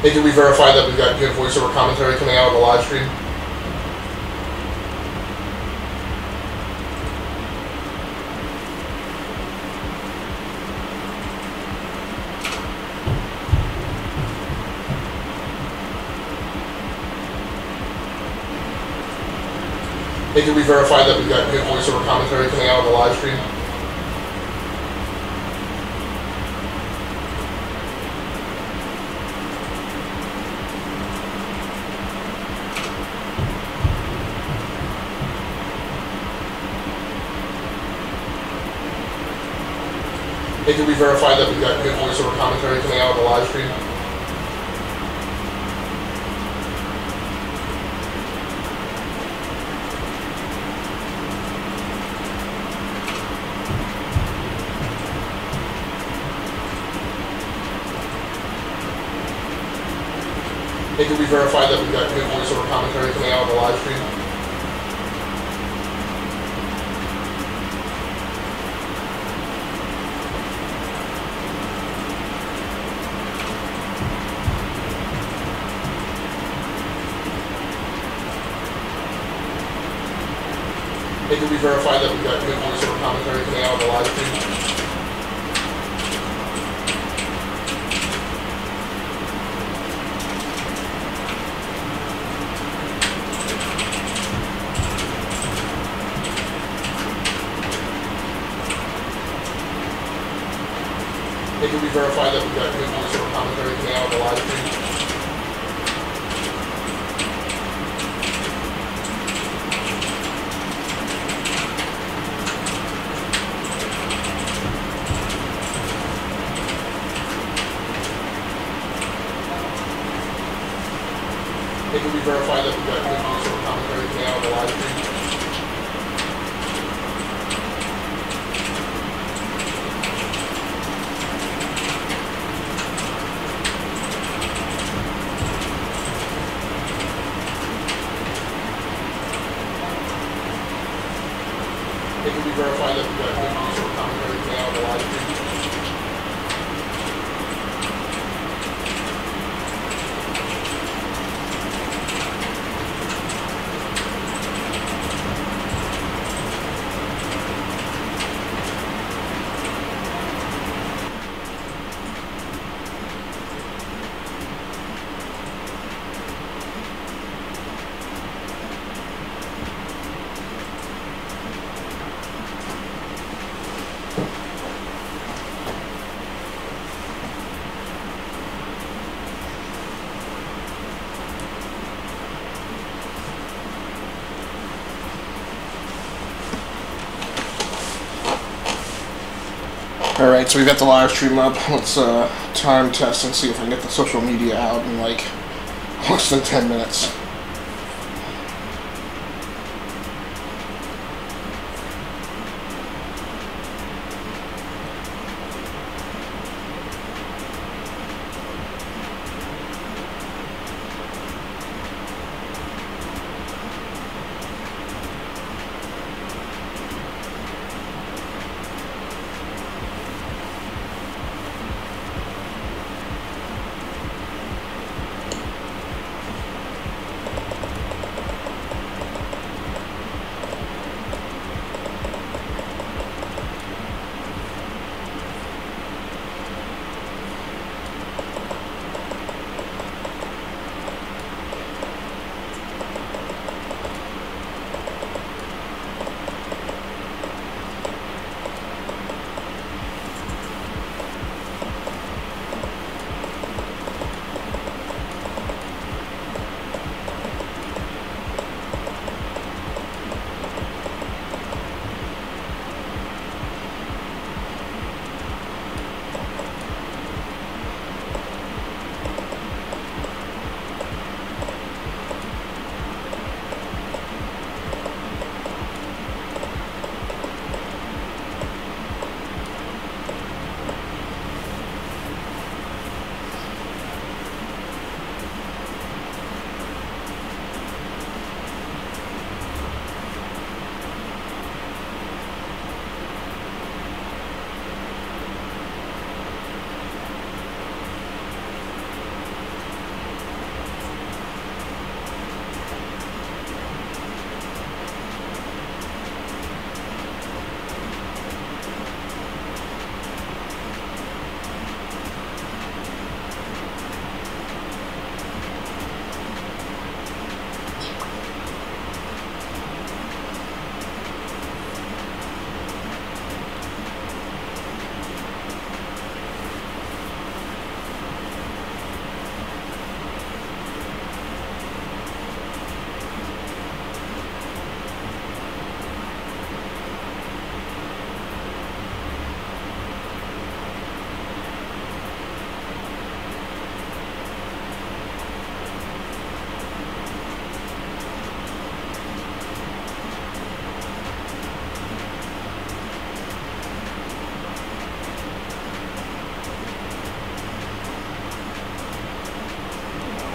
Hey, can we verify that we've got good voiceover commentary coming out on the live stream? Hey, can we verify that we've got good voiceover commentary coming out on the live stream? Hey, can we verify that we've got good voiceover commentary coming out on the live stream? Hey, can we verify that we've got good voiceover commentary coming out on the live stream? Hey, can we verify that we've got good voiceover commentary coming out on the live stream? Hey, can we verify that we've got good voiceover commentary coming out on the live stream? Hey, can we verify that we've got good voiceover commentary coming out on the live stream? Hey, can we verify that we've got good voiceover commentary coming out on the live stream? Alright, so we've got the live stream up. Let's time test and see if I can get the social media out in like less than 10 minutes.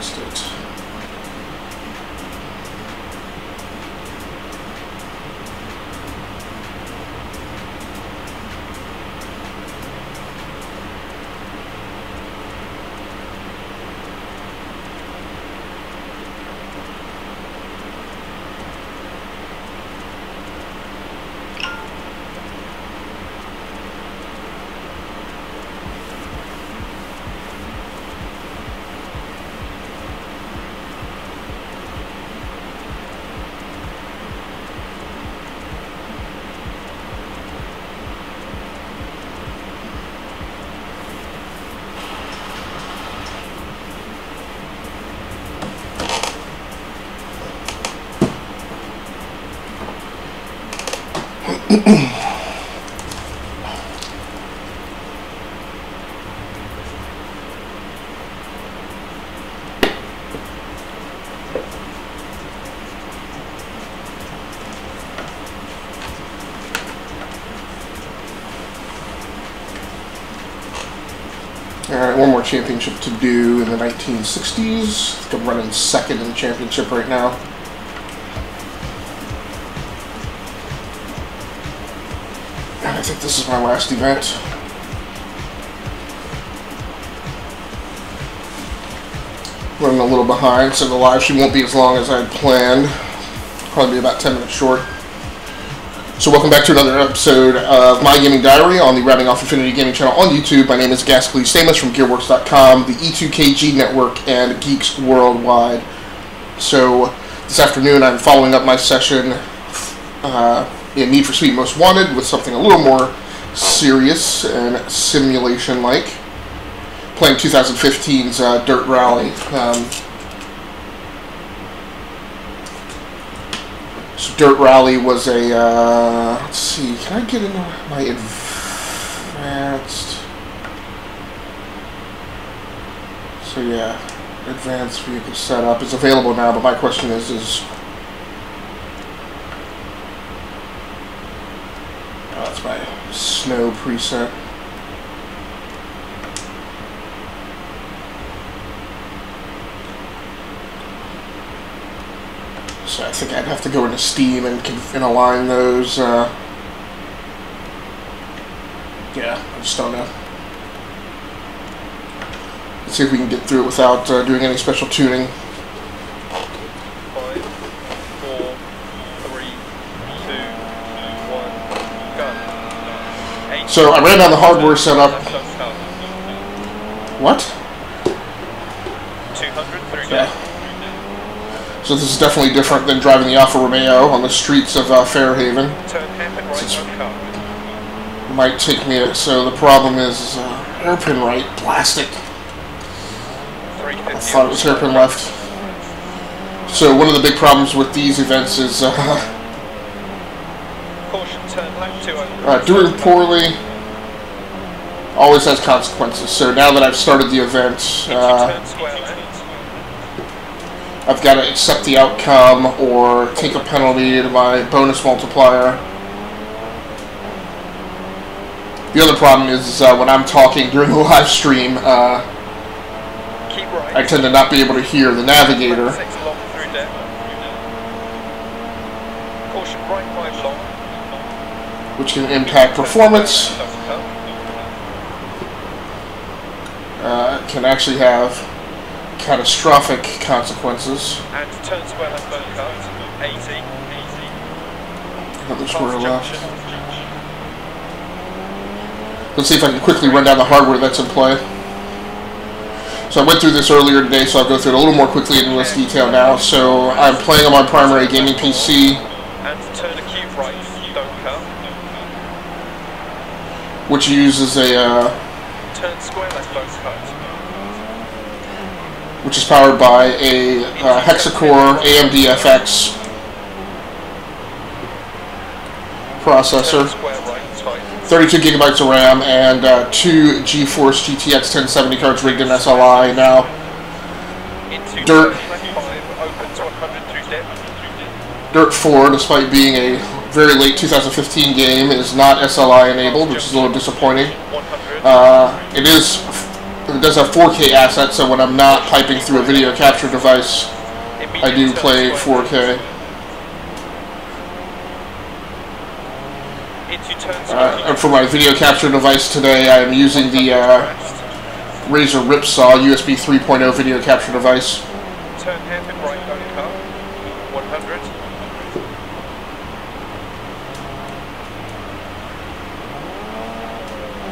Lost it. Alright, one more championship to do in the 1960s. I think I'm running second in the championship right now. And I think this is my last event. Running a little behind, so the live stream won't be as long as I had planned. Probably be about 10 minutes short. So welcome back to another episode of My Gaming Diary on the Rounding Off Infinity Gaming channel on YouTube. My name is Gascally Stamus from GearWorks.com, the E2KG Network, and Geeks Worldwide. So this afternoon I'm following up my session in Need for Speed Most Wanted with something a little more serious and simulation-like. Playing 2015's Dirt Rally. So Dirt Rally was a, let's see, can I get into my advanced? So yeah, advanced vehicle setup is available now, but my question is oh, that's my snow preset. So I think I'd have to go into Steam and align those. Yeah, I just don't know. Let's see if we can get through it without doing any special tuning. 5, 4, 3, 2, 1, go. So I ran down the hardware setup. What? 200 through yeah. So this is definitely different than driving the Alfa Romeo on the streets of Fairhaven. Turn hairpin right, It might take me. So the problem is hairpin right, plastic. I thought it was hairpin left. So one of the big problems with these events is caution, turn left 200. Doing poorly always has consequences. So now that I've started the event, turn square left. I've got to accept the outcome or take a penalty to my bonus multiplier. The other problem is when I'm talking during the live stream, Keep right. I tend to not be able to hear the navigator. 6 long through depth. Caution, right 5 long. Which can impact performance. Can actually have catastrophic consequences. And turn square left bone cut. 80. Another square left. Let's see if I can quickly run down the hardware that's in play. So I went through this earlier today, so I'll go through it a little more quickly in less detail now. So I'm playing on my primary gaming PC. And turn acute right, don't cut. Which uses a turn square left bone cut. Which is powered by a hexa-core AMD FX processor, 32 gigabytes of RAM, and 2 GeForce GTX 1070 cards rigged in SLI. Now, Dirt 4, despite being a very late 2015 game, is not SLI enabled, which is a little disappointing. It is It does have 4K assets, so when I'm not piping through a video capture device, I do play 4K. And for my video capture device today, I am using the Razer Ripsaw USB 3.0 video capture device. Turn hairpin right, don't cut. 100.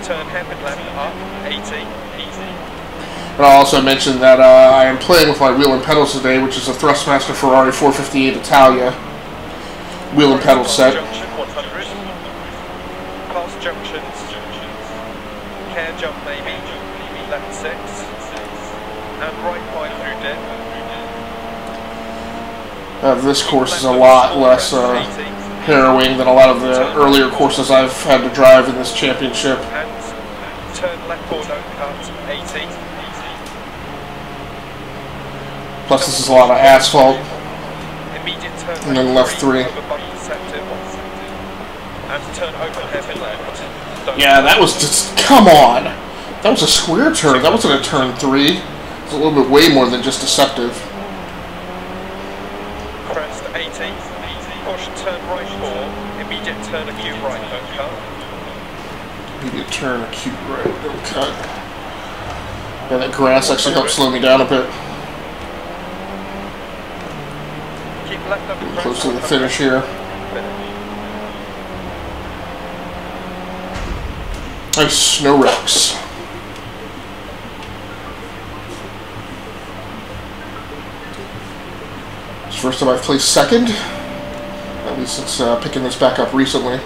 Turn hairpin left up. 80. And I'll also mention that I am playing with my wheel and pedals today, which is a Thrustmaster Ferrari 458 Italia wheel and pedal set. Junction 100. Past junctions. Care jump maybe. Left 6. And right 5 through dip. This course is a lot less harrowing than a lot of the earlier courses I've had to drive in this championship. And turn left 4, don't cut. 80. Plus this is a lot of asphalt. Immediate turn And then left 3. over bump perceptive. And turn open hairpin left. Don't Yeah, that was just, come on! That was a square turn, that wasn't a turn 3. It's a little bit way more than just deceptive. Crest 80. Caution turn right 4. Immediate turn acute right, don't cut. Immediate turn, acute right, don't cut. Yeah, that grass actually helped slow me down a bit. Keep left over crest. Close to the finish here. Nice snow wrecks. It's the first time I've placed second. At least since picking this back up recently.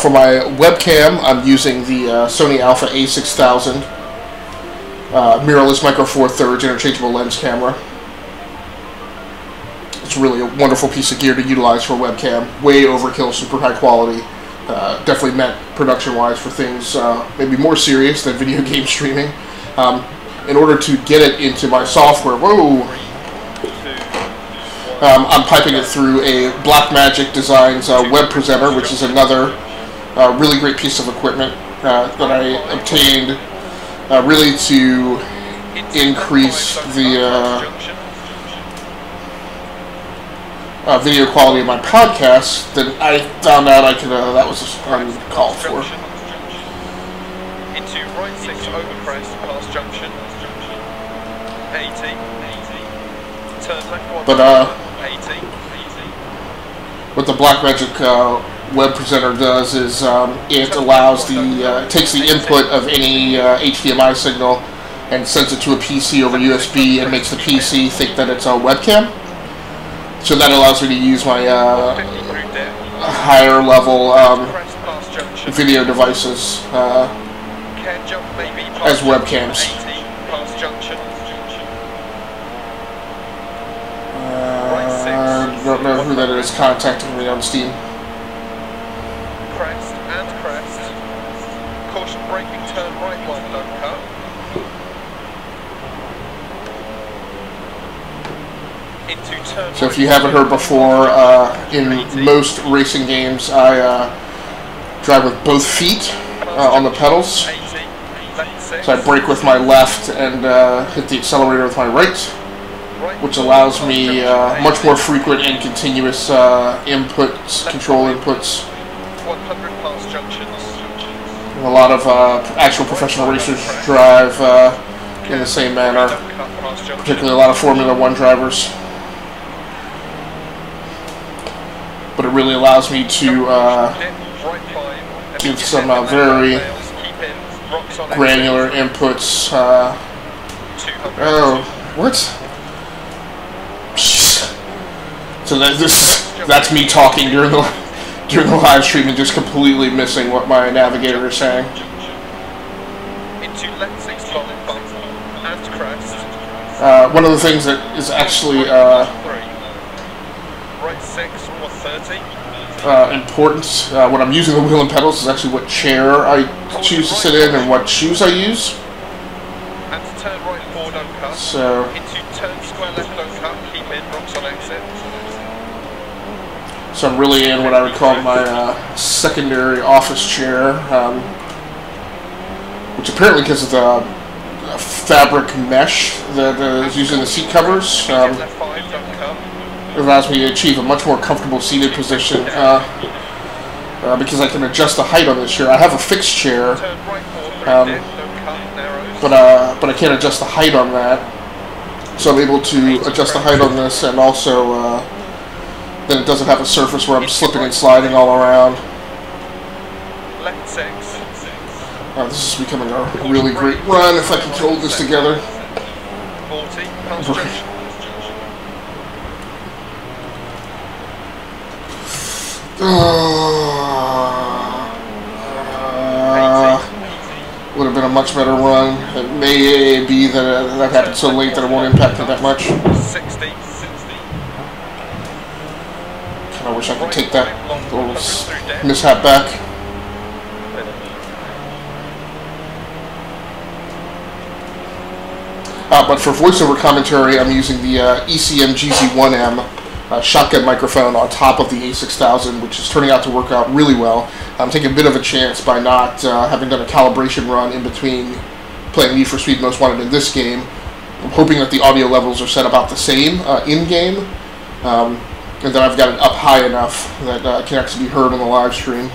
For my webcam, I'm using the Sony Alpha A6000 mirrorless micro four thirds interchangeable lens camera. It's really a wonderful piece of gear to utilize for a webcam. Way overkill, super high quality. Definitely meant production-wise for things maybe more serious than video game streaming. In order to get it into my software, I'm piping it through a Blackmagic Designs web presenter, which is another really great piece of equipment that I obtained really to increase the video quality of my podcast. Then I found out I could that was uncalled for. Into right 6 over crest past junction. 80. Turn left 1. But 80. what the Blackmagic web presenter does is it allows the takes the input of any HDMI signal and sends it to a PC over USB and makes the PC think that it's a webcam. So that allows me to use my higher level video devices as webcams. I don't know who that is contacting me on Steam. Crest and crest. Caution braking, turn right 1, don't cut. Into turn So if you haven't heard before, in most racing games I drive with both feet on the pedals. 80, left 6. So I brake with my left and hit the accelerator with my right, which allows me much more frequent and continuous inputs, control inputs. 100 past junctions. A lot of actual professional racers drive in the same manner, particularly a lot of Formula 1 drivers. But it really allows me to give some very granular inputs. Oh, what? So that's me talking during the live stream and just completely missing what my navigator is saying. Into left 6 long bump and crest. One of the things that is actually right 6 130. important when I'm using the wheel and pedals is actually what chair I choose to sit in and what shoes I use. And turn right 4, don't cut. So into turn square left, don't cut. Keep in, rocks on exit. So I'm really in what I would call my secondary office chair, which apparently, because of the fabric mesh that is used in the seat covers, it allows me to achieve a much more comfortable seated position because I can adjust the height on this chair. I have a fixed chair, but I can't adjust the height on that. So I'm able to adjust the height on this, and also then it doesn't have a surface where I'm slipping and sliding all around. Left 6. This is becoming a really great run if I can hold this together. 40. Concentration. Would have been a much better run. It may be that that happened so late that it won't impact me that much. 60. I wish I could take that little mishap back. But for voiceover commentary, I'm using the ECM GZ1M shotgun microphone on top of the A6000, which is turning out to work out really well. I'm taking a bit of a chance by not having done a calibration run in between playing Need for Speed Most Wanted in this game. I'm hoping that the audio levels are set about the same in-game. And then I've got it up high enough that it can actually be heard on the live stream.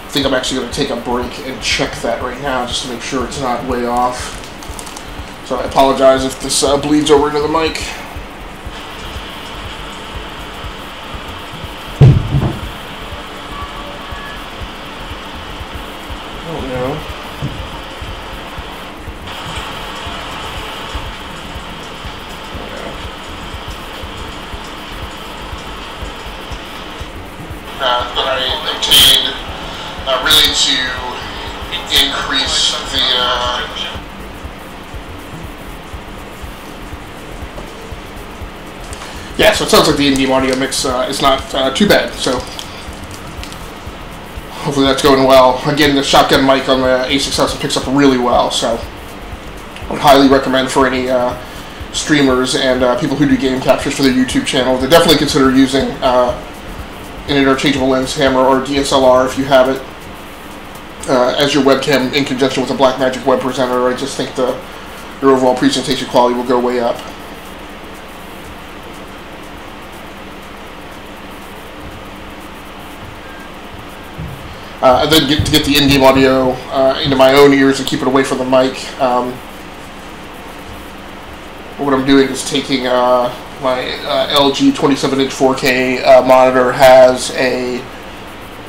I think I'm actually going to take a break and check that right now just to make sure it's not way off. So I apologize if this bleeds over into the mic. Oh no. That I obtained really to increase the yeah, so it sounds like the in-game audio mix is not too bad, so hopefully that's going well. Again, the shotgun mic on the A6000 picks up really well, so I would highly recommend for any streamers and people who do game captures for their YouTube channel to definitely consider using an interchangeable lens camera or DSLR if you have it as your webcam in conjunction with a Blackmagic web presenter. I just think your overall presentation quality will go way up. And then to get the in-game audio into my own ears and keep it away from the mic. What I'm doing is taking my LG 27-inch 4K monitor has a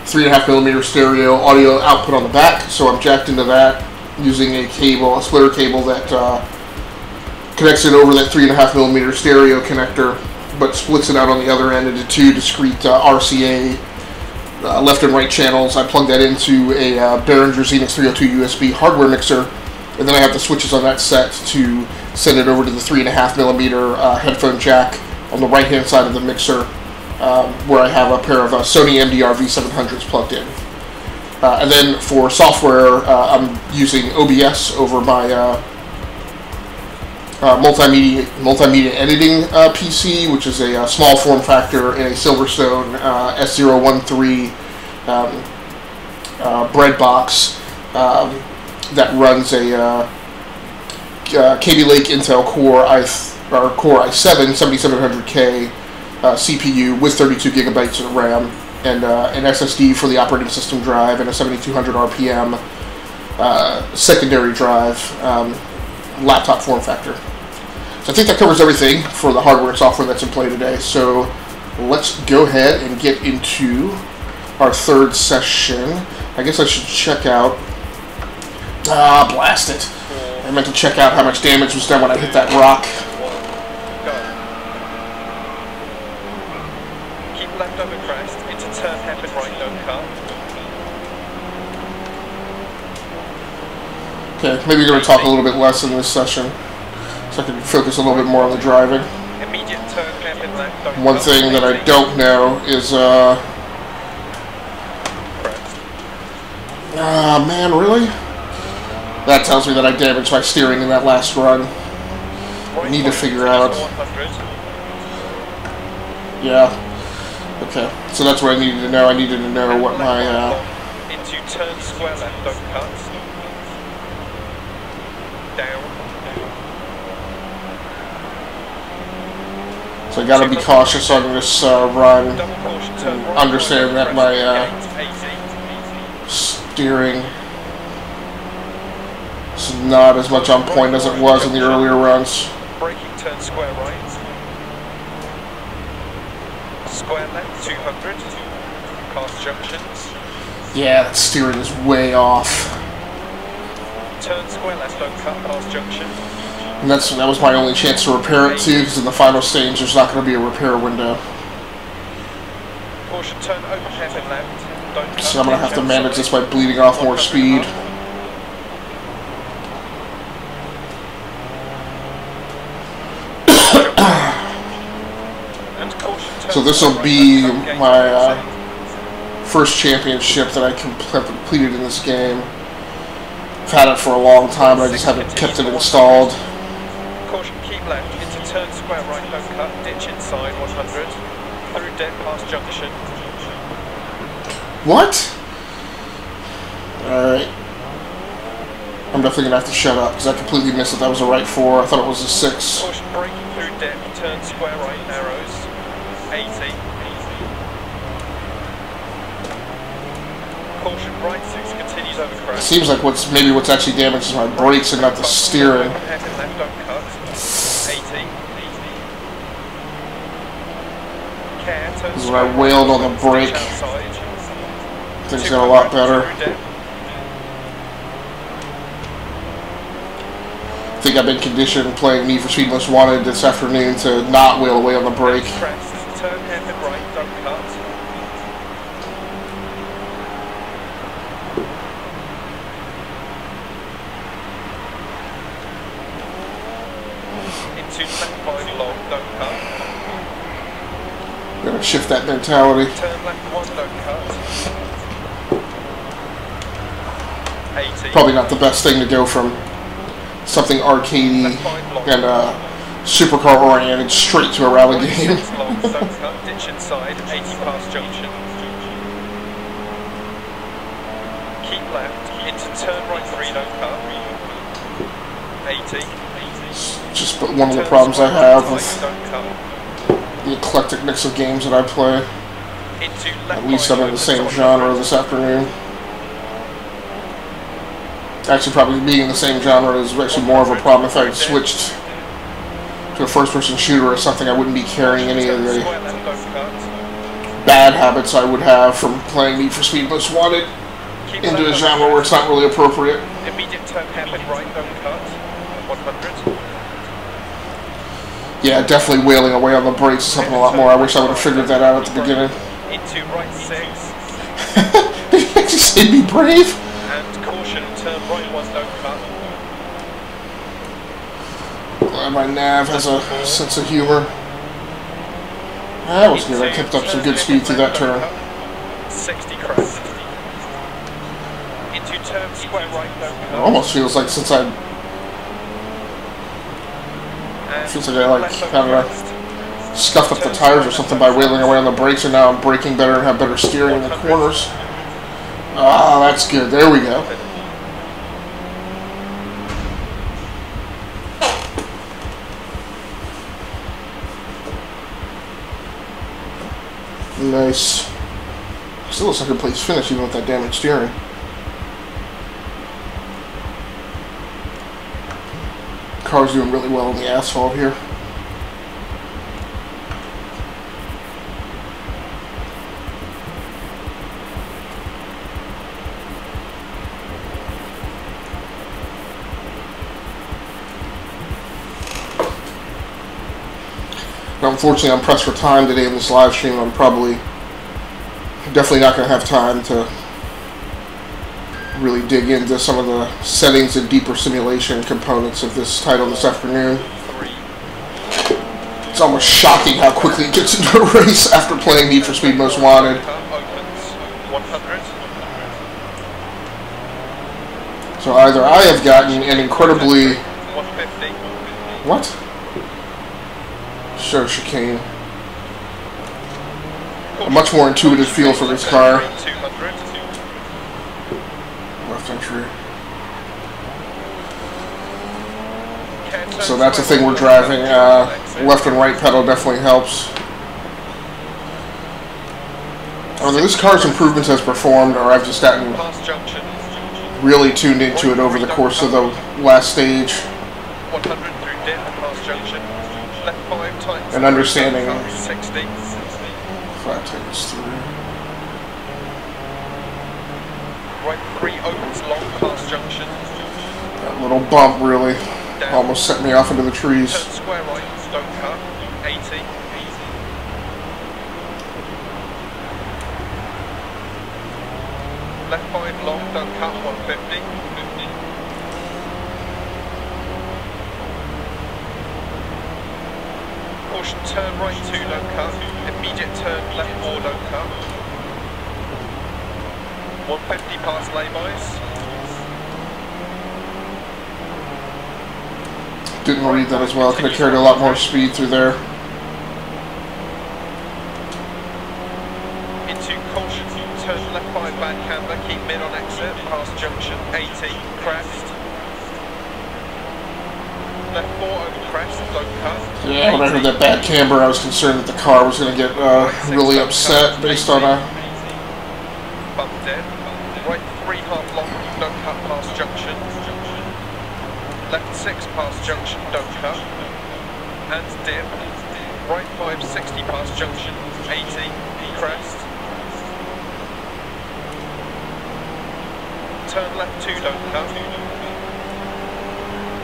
3.5mm stereo audio output on the back, so I'm jacked into that using a cable, a splitter cable that connects it over that 3.5mm stereo connector, but splits it out on the other end into two discrete RCA left and right channels. I plug that into a Behringer Xenix 302 USB hardware mixer, and then I have the switches on that set to send it over to the 3.5mm headphone jack on the right hand side of the mixer, where I have a pair of Sony MDR V700s plugged in. And then for software, I'm using OBS over my multimedia editing PC, which is a small form factor in a Silverstone S013 bread box that runs a Kaby Lake Intel Core i7 7700K CPU with 32 gigabytes of RAM and an SSD for the operating system drive and a 7200 RPM secondary drive laptop form factor. So I think that covers everything for the hardware and software that's in play today. So let's go ahead and get into our third session. I guess I should check out... blast it. I meant to check out how much damage was done when I hit that rock. Keep left over crest into turn hairpin right, don't cut. Okay, maybe we're going to talk a little bit less in this session, so I can focus a little bit more on the driving. Immediate turn hairpin left, don't One thing that I don't know is, man, really? That tells me that I damaged my steering in that last run. need to figure out. Yeah. Okay. So that's what I needed to know. I needed to know what my into turn square left, don't cut. Down. So I gotta be cautious on this run, and understand that my steering is not as much on point as it was in the earlier runs. Braking turn square right. Square left 200. Past junctions. Yeah, that steering is way off. Turn square left, don't cut past junction. And that was my only chance to repair it too, because in the final stage there's not going to be a repair window. Caution, turn open hairpin left. Don't cut. So I'm going to have to manage this by bleeding off more speed. So this will be my first championship that I have completed in this game. I've had it for a long time, but I just haven't kept it installed. Caution, keep left into turn square right, don't cut, ditch inside 100, through deck past junction. What? Alright. I'm definitely going to have to shut up, because I completely missed it. That was a right 4. I thought it was a 6. Caution, braking through deck, turn square right, narrows, 80. Caution, right 6 continues over crest. It seems like maybe what's actually damaged is my brakes and not the steering. Hairpin left, don't cut, 80. Care, turn This is when I wailed on the brake. Things got a lot better. I think I've been conditioned playing Need for Speed Most Wanted this afternoon to not wail away on the brake. Turn hairpin right, don't cut. Into left 5 long, don't cut. Gotta shift that mentality. Turn left 1, don't cut. 80. Probably not the best thing to go from something arcadey and supercar oriented straight to a rally game. Ditch inside, 80 past junction. Keep left, into turn right 3, don't cut. 80. Just one of the problems I have with the eclectic mix of games that I play. At least I'm in the same genre this afternoon. Actually, probably being in the same genre is actually more of a problem. If I had switched to a first-person shooter or something, I wouldn't be carrying any of the bad habits I would have from playing Need for Speed Most Wanted into a genre where it's not really appropriate. Immediate turn hairpin right, don't cut. 100. Yeah, definitely wailing away on the brakes is something a lot more. I wish I would have figured that out at the beginning. Into right 6. Did you actually say be brave? And caution, turn right 1, don't cut. Glad my nav has a sense of humor. That was good. I kept up some good speed through that turn. 60 crest. Into turn square right, don't cut. It almost feels like since I kind of scuffed up the tires or something by wailing away on the brakes, and now I'm braking better and have better steering in the corners. Ah, that's good. There we go. Nice. Still a second place finish even with that damaged steering. Car's doing really well on the asphalt here. Now, unfortunately, I'm pressed for time today in this live stream. I'm definitely not going to have time to really dig into some of the settings and deeper simulation components of this title this afternoon. It's almost shocking how quickly it gets into a race after playing Need for Speed Most Wanted. So either I have gotten an incredibly... What? So chicane. A much more intuitive feel for this car. Left entry. So that's the thing we're driving. Left and right pedal definitely helps. Whether this car's improvements has performed, or I've just gotten really tuned into it over the course of the last stage. And understanding flat takes through. Right 3 opens long past junction. That little bump really almost set me off into the trees. Turn square right, don't cut, 80. Left 5 long, don't cut, 150. Caution, turn right 2, don't cut. Immediate turn left 4, don't cut. 150 past laybys. Didn't read that as well. Could have carried a lot more speed through there. Into caution, turn left 5 bad camber, keep mid on exit, past junction, 80, crest. Left 4 over crest, don't cut. Yeah, when I heard that bad camber, I was concerned that the car was going to get really upset based on a... Bump dead. Right 3 half long, don't cut past junction. Left 6 past junction, don't cut. And dip. Right 5, 60 past junction, 80, crest. Turn left 2, don't cut.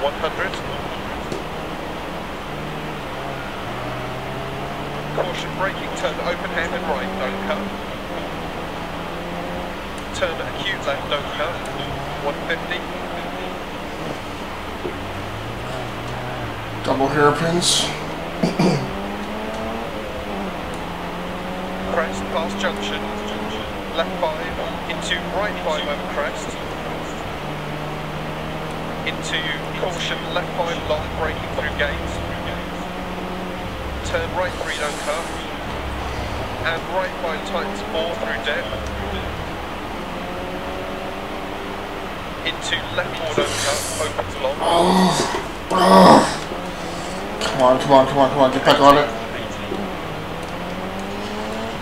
100. Caution braking, turn open hairpin right, don't cut. Turn acute left, don't cut. 150. Double hairpins. Crest past junction. Left 5 into right 5 over crest. Into caution, left 5 long, braking through gate. Turn right 3, don't cut. And right 5 tightens 4 through dip. Into left 4, don't cut, opens long. Come on, come on, come on, come on, get back on it.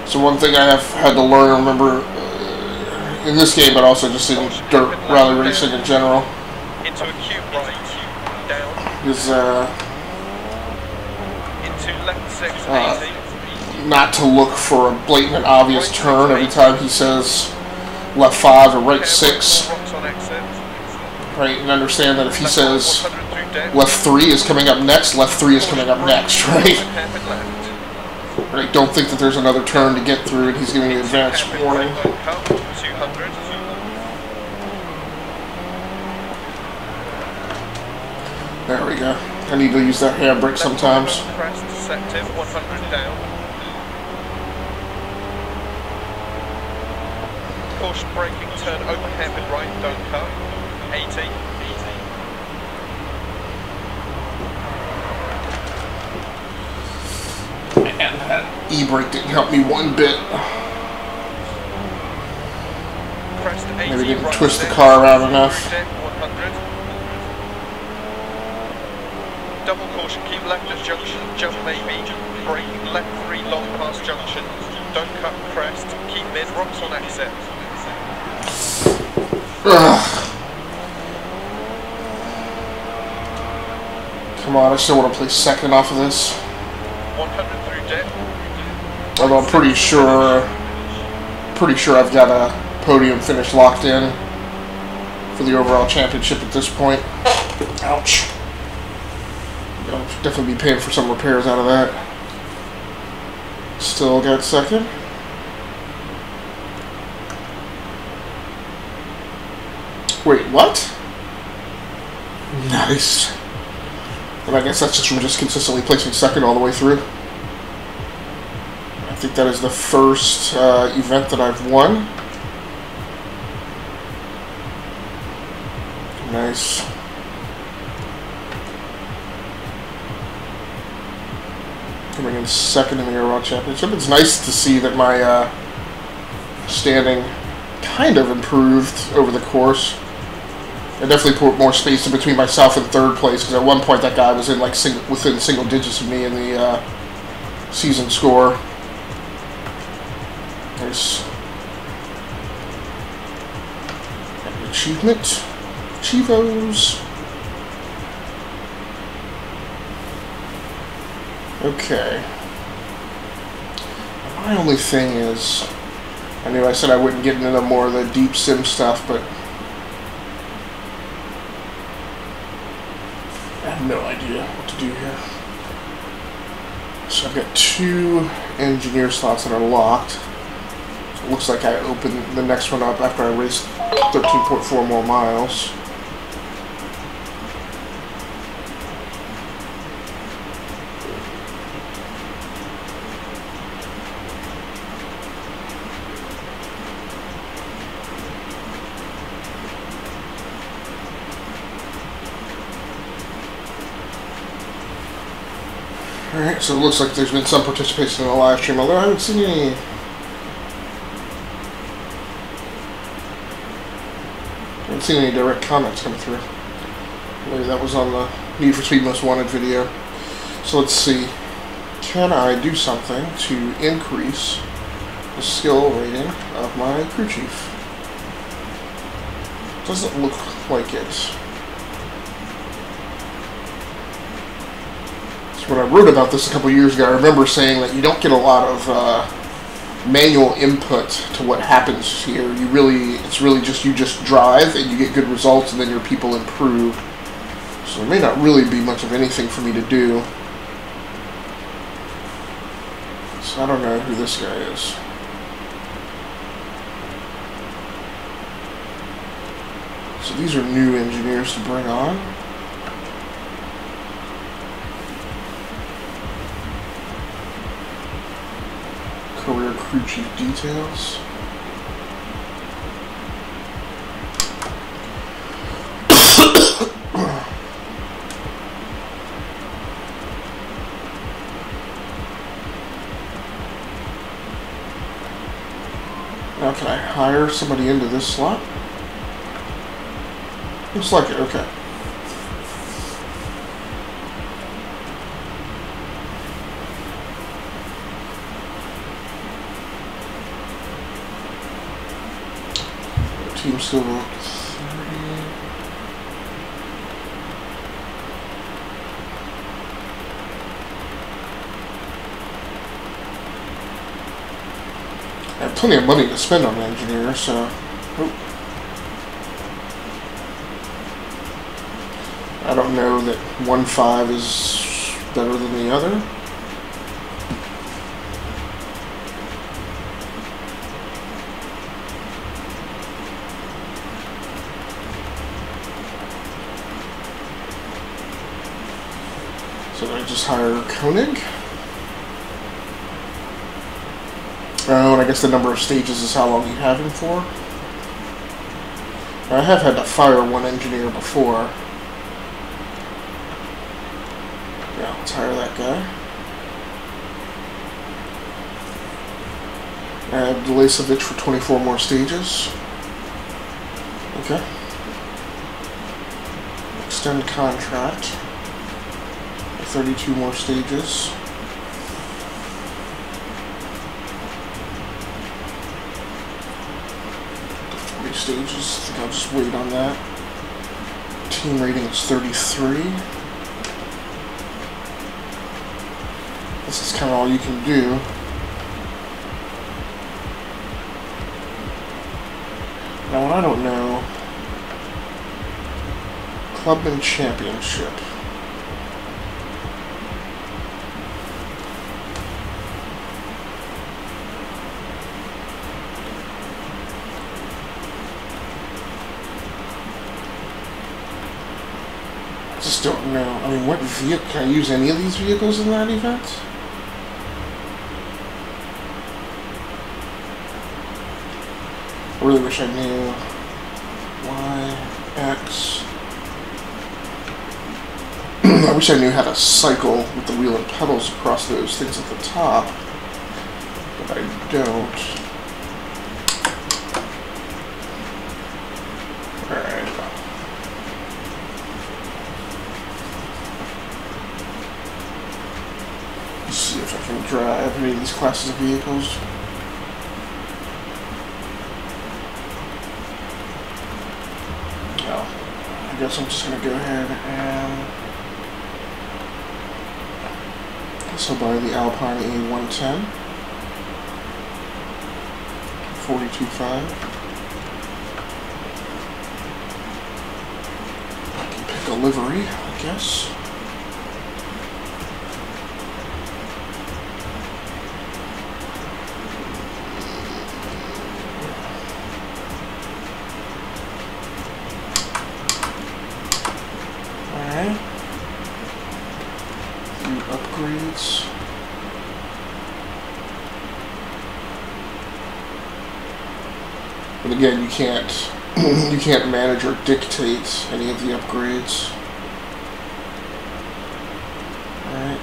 So one thing I have had to learn and remember in this game, but also just in dirt rally racing in general, into acute right, down. Is into left 6, 80. Not to look for a blatant and obvious turn every time he says left 5 or right 6. Right, and understand that if he says left 3 is coming up next, left 3 is coming up next, right? Right, don't think that there's another turn to get through and he's giving you advance warning. 200. There we go. I need to use that handbrake sometimes. Crest, deceptive, 100 down. Caution braking, turn open hairpin right, don't cut. 80. Man, that e-brake didn't help me one bit. Crest 80, maybe didn't right twist the 6, car around enough. 100. Double caution, keep left at junction, jump maybe. Braking left 3 long past junction. Don't cut crest, keep mid, rocks on exit. Come on, I still want to play second off of this. 100 through dip. Although I'm pretty sure I've got a podium finish locked in for the overall championship at this point. Ouch. I'll definitely be paying for some repairs out of that. Still got second. Wait, what? Nice. And I guess that's just from just consistently placing second all the way through. I think that is the first event that I've won. Nice. coming in second in the overall championship. It's nice to see that my standing kind of improved over the course. I definitely put more space in between myself and third place, because at one point that guy was in like within single digits of me in the season score. Nice. Achievement. Chivos. Okay. My only thing is, I knew I said I wouldn't get into more of the deep sim stuff, but I have no idea what to do here. So I've got 2 engineer slots that are locked. So it looks like I opened the next one up after I raced 13.4 more miles. Alright, so it looks like there's been some participation in the live stream, although I haven't seen any. I haven't seen any direct comments come through. Maybe that was on the Need for Speed Most Wanted video. So let's see. Can I do something to increase the skill rating of my crew chief? Doesn't look like it. When I wrote about this a couple years ago, I remember saying that you don't get a lot of manual input to what happens here. It's really just you just drive and you get good results, and then your people improve. So there may not really be much of anything for me to do. So I don't know who this guy is. So these are new engineers to bring on. Career crew chief details. Now can I hire somebody into this slot? Looks like it, okay. Team still up to 30. I have plenty of money to spend on an engineer, so I don't know that 1.5 is better than the other. So I just hire Koenig. Oh, and I guess the number of stages is how long you have him for. I have had to fire one engineer before. Yeah, let's hire that guy. Add Delasevich for 24 more stages. Okay. Extend contract. 32 more stages. Stages. I think I'll just wait on that. Team rating is 33. This is kind of all you can do. Now, what I don't know, Clubman Championship. I just don't know. I mean, what vehicle? Can I use any of these vehicles in that event? I really wish I knew. Y, X. I wish I knew how to cycle with the wheel and pedals across those things at the top, but I don't. Alright. Let's see if I can drive any of these classes of vehicles. No. I guess I'm just going to go ahead and so buy the Alpine A110, 42.5. I can pick a livery, I guess. Alright. Upgrades. But again, you can't manage or dictate any of the upgrades. Alright.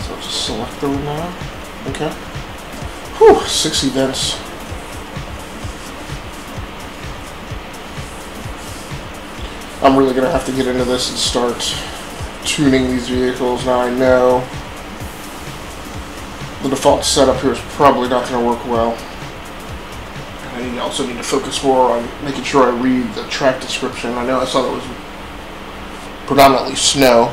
So I'll just select those now. Okay. Whew, 6 events. I'm really going to have to get into this and start tuning these vehicles. Now I know the default setup here is probably not going to work well. And I also need to focus more on making sure I read the track description. I know I saw that it was predominantly snow.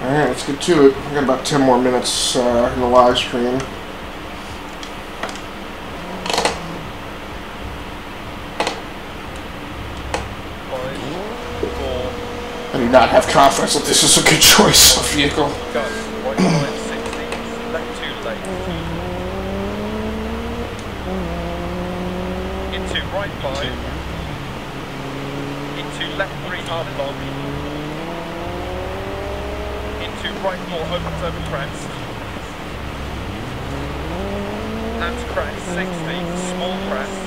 Alright, let's get to it. I've got about 10 more minutes in the live stream. I do not have confidence that this is a good choice of vehicle. Go. Right 560. Left 2 late. Into right 5. Into left 3 half long. Into right 4 opens over crest. And crest 60. Small crest.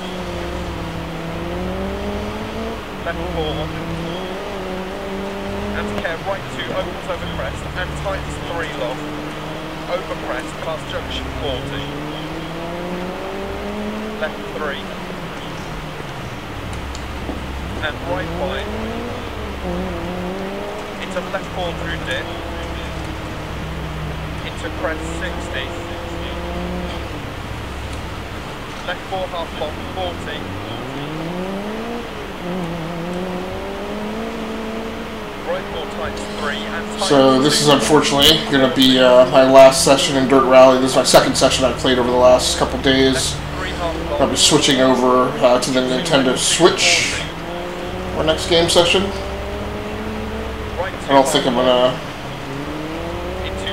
Left 4. And care right 2 opens over crest and tightens 3 long, over crest past junction 40, left 3, and right 5, into left 4 through dip, into crest 60, left 4 half long 40, so this is unfortunately going to be my last session in Dirt Rally. This is my second session I've played over the last couple days. I'll be switching over to the Nintendo Switch for next game session. I don't think I'm going to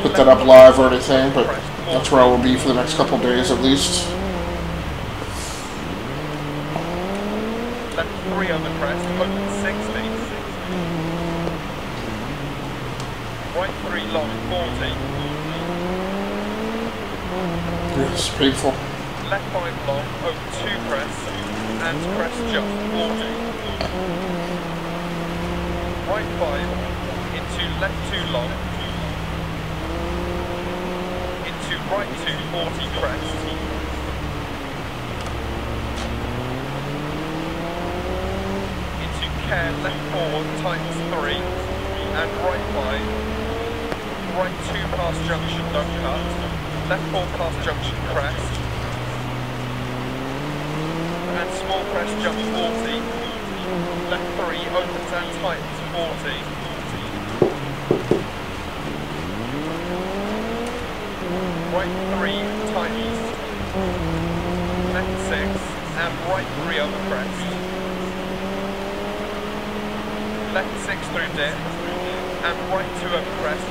put that up live or anything, but that's where I will be for the next couple days at least. Left 3 on the crest, open 60. Right 3 long, 40. It's painful. Left 5 long, over 2 crest, and crest jump, 40. Right 5, into left 2 long, into right 2, 40 crest. Into care, left 4, tightens 3, and right 5. Right 2 past junction, don't cut. Left 4 past junction, crest. And small crest jump 40. Left 3 opens and tightens 40. Right 3 tightens. Left 6 and right 3 over crest. Left 6 through dip and right 2 over crest.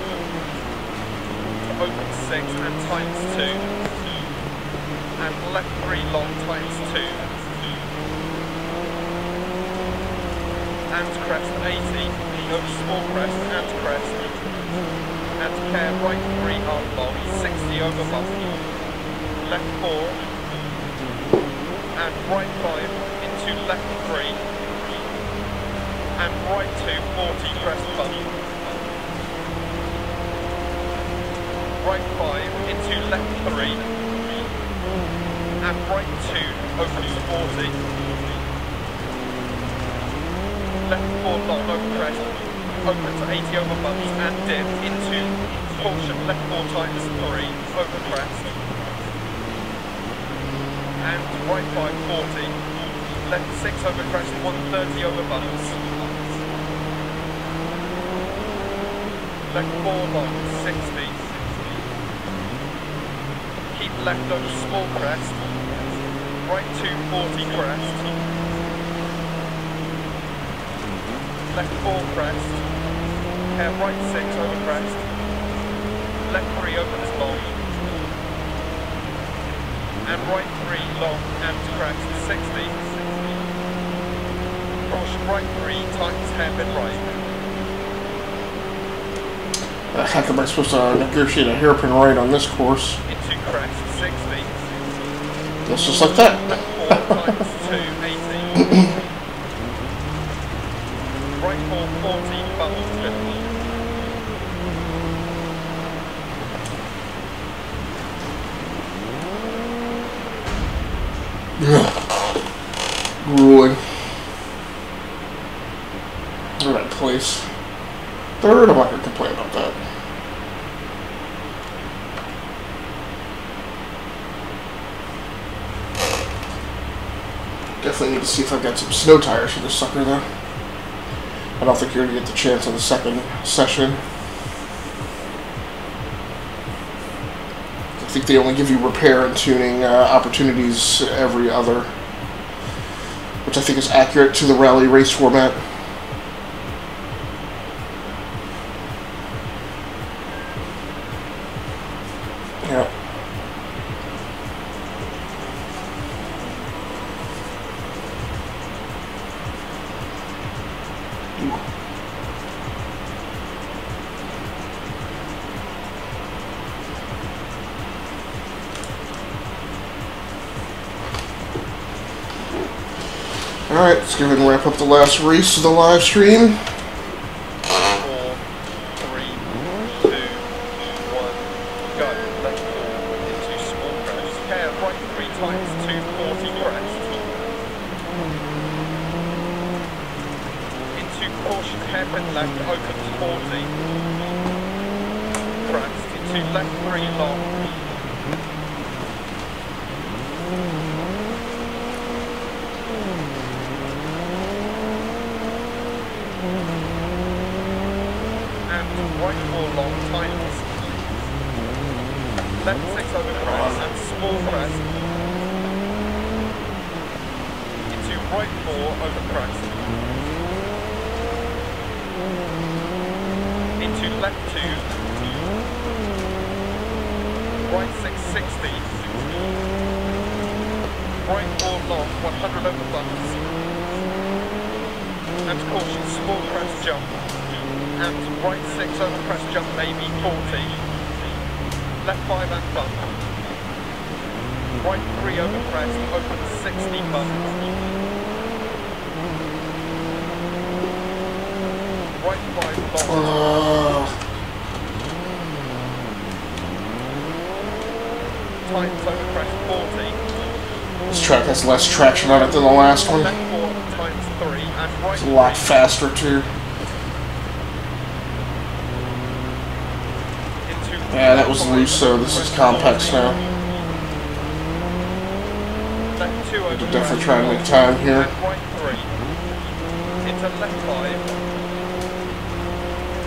open 6 and times 2. And left 3 long times 2. And crest 80, over small crest and crest. And care right 3 half long, 60 over bump. Left 4. And right 5 into left 3. And right 2, 40 crest bump. Right 5 into left 3. And right 2, opens 40. Left 4 long over crest, opens 80 over bumps and dip into caution, left 4 times 3 over crest. And right 5, 40. Left 6 over crest, 130 over bumps. Left 4 long, 60. Keep left over small crest. Right 2, 40 crest. Left 4 crest. Hair right 6 over crest. Left 3 opens long. And right 3 long and crest 60. Caution right 3 times hairpin right. The heck am I supposed to negotiate a hairpin right on this course? Into crest 60. It's just like that. Left 4 times 2, 80. Right 4, 40, bump 50. Grueling. Alright, place. Third, I'm not going to complain about that. Definitely need to see if I've got some snow tires for this sucker, though. I don't think you're going to get the chance on the second session. I think they only give you repair and tuning opportunities every other, which I think is accurate to the rally race format. Yeah. Alright, let's go ahead and wrap up the last race of the live stream. 4, 3, 2, 1, go. Left 4 into small crest. Hair right 3 times 240 crest. Into caution, hairpin left, opens 40. Crest into left 3 long. Right 4 long times. Left 6 over crest and small crest. Into right 4 over crest. Into left 2. Right 6, 60. Right 4 long, 100 over bumps. And caution, small crest jump. And right 6 over crest jump maybe 40. Left 5 and bump. Right 3 over crest, open 60 bump. Right 5 long. Times over crest 40. This track has less traction on it than the last one. Left 4 times 3 and right. It's a lot faster too. Yeah, that was loose, so this is complex now. To definitely try and make time here. Right 3 into left 5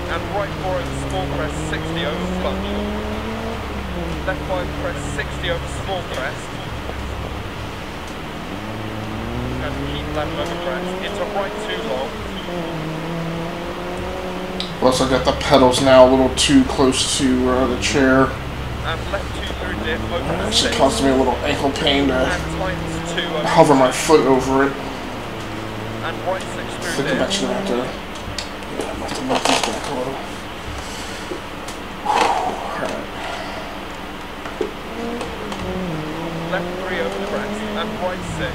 and right 4 over small crest 60 over bump. Left 5 crest 60 over small crest and keep left over crest into right 2 long. Plus, I got the pedals now a little too close to the chair. And left 2 through dip, open to Actually 6. caused me a little ankle pain to And tightens 2 over. hover my foot over it. And right 6 I through think I'm dip. actually going to have to... Yeah, I'm going to have to move these back a little. Alright. Left 3 over crest. And right 6.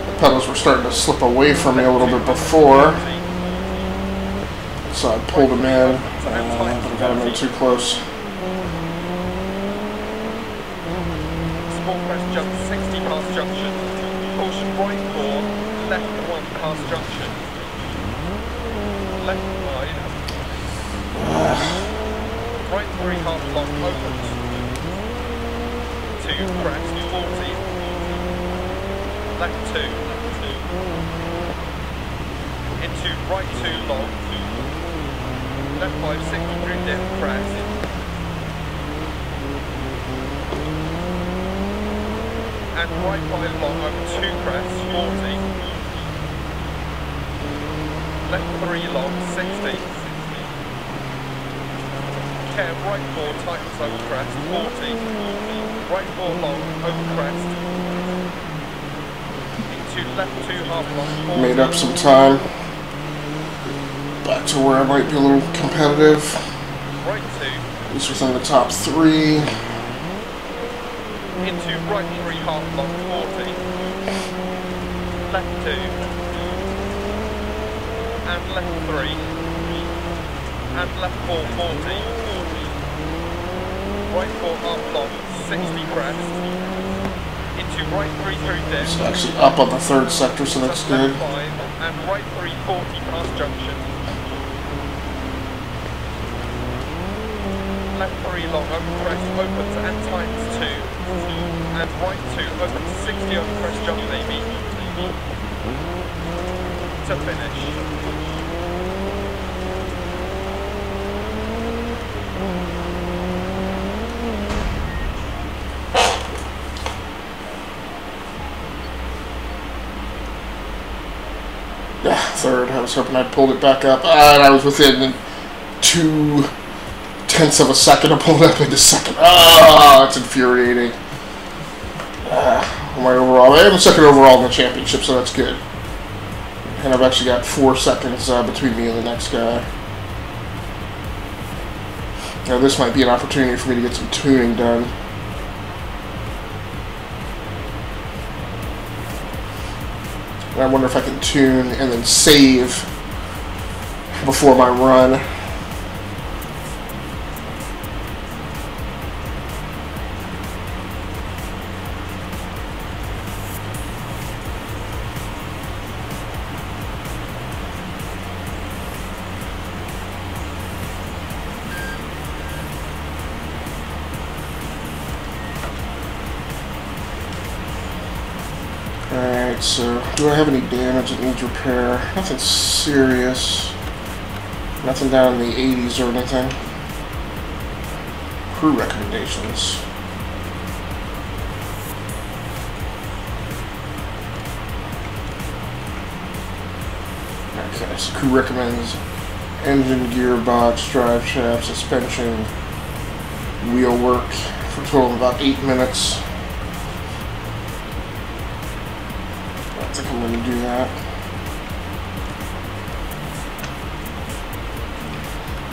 The pedals were starting to slip away from me a little bit before. So I pulled them in, but I got them in too close. Small crest jump 60 past junction. Caution right 4, left 1 past junction. Left 5. Right 3 half long opens. 2 crest 40. Left 2. Into right 2 long. Left 5 60 through dip crest. And right 5 long over 2 crests 40. Left 3 long 60. Care right 4 tightens over crest 40. Right 4 long over crest. Into left 2 half long 40. Made up some time. Back to where I might be a little competitive. Right 2. At least within the top 3. Into right 3 half long 40. Left 2. And left 3. And left 4 40. Right 4 half long 60 crest. Into right 3 through dip. It's actually up on the 3rd sector, so that's good. Left 5 and right 3 40 past junction. Left 3 long over crest opens and tightens 2. And right 2 opens 60 over crest jump baby. To finish. Yeah, 3rd. I was hoping I'd pulled it back up. And I was within 2/10 of a second to pull it up into 2nd. Ah, that's infuriating. My overall, I am 2nd overall in the championship, so that's good. And I've actually got 4 seconds between me and the next guy. Now this might be an opportunity for me to get some tuning done. And I wonder if I can tune and then save before my run. Alright, so do I have any damage that needs repair? Nothing serious. Nothing down in the 80s or anything. Crew recommendations. Okay, so crew recommends engine, gearbox, drive shaft, suspension, wheel work for a total of about 8 minutes. I think I'm going to do that.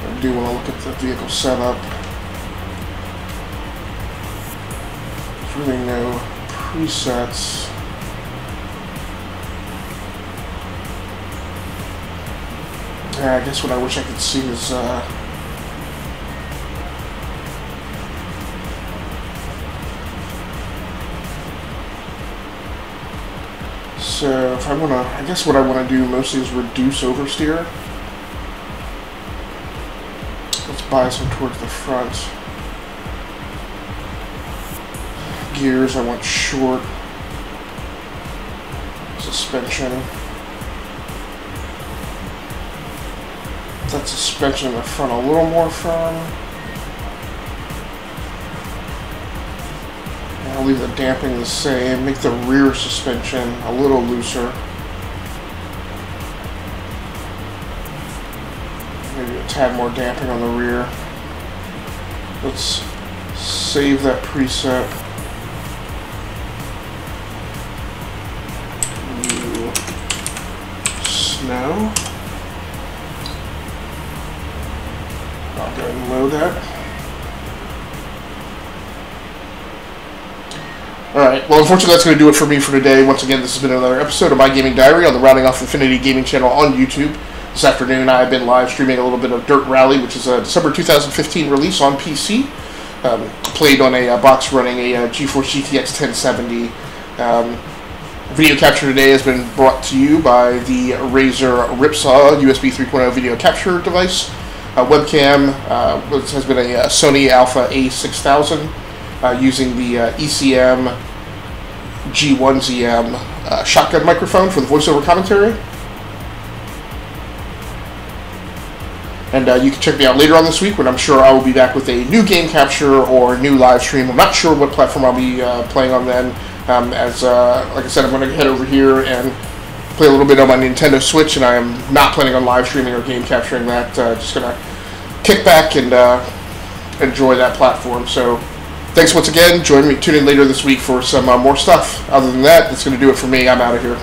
I do want to look at the vehicle setup. There's really no presets. Yeah, I guess what I wish I could see is so if I want to, I guess what I want to do mostly is reduce oversteer. Let's bias them towards the front. Gears I want short. Suspension. That suspension in the front a little more firm. And I'll leave the damping the same. Make the rear suspension a little looser. Maybe a tad more damping on the rear. Let's save that preset. New snow. I'll go ahead and load that. Alright, well unfortunately that's going to do it for me for today. Once again, this has been another episode of My Gaming Diary on the Rounding Off Infinity Gaming channel on YouTube. This afternoon I have been live streaming a little bit of Dirt Rally, which is a December 2015 release on PC. Played on a box running a GeForce GTX 1070. Video capture today has been brought to you by the Razer Ripsaw USB 3.0 video capture device. Webcam has been a Sony Alpha A6000 using the ECM G1ZM shotgun microphone for the voiceover commentary. And you can check me out later on this week when I'm sure I will be back with a new game capture or new live stream. I'm not sure what platform I'll be playing on then. Like I said, I'm going to head over here and play a little bit on my Nintendo Switch, and I am not planning on live streaming or game capturing that. Just going to kick back and enjoy that platform. So thanks once again. Tune in later this week for some more stuff. Other than that, that's going to do it for me. I'm out of here.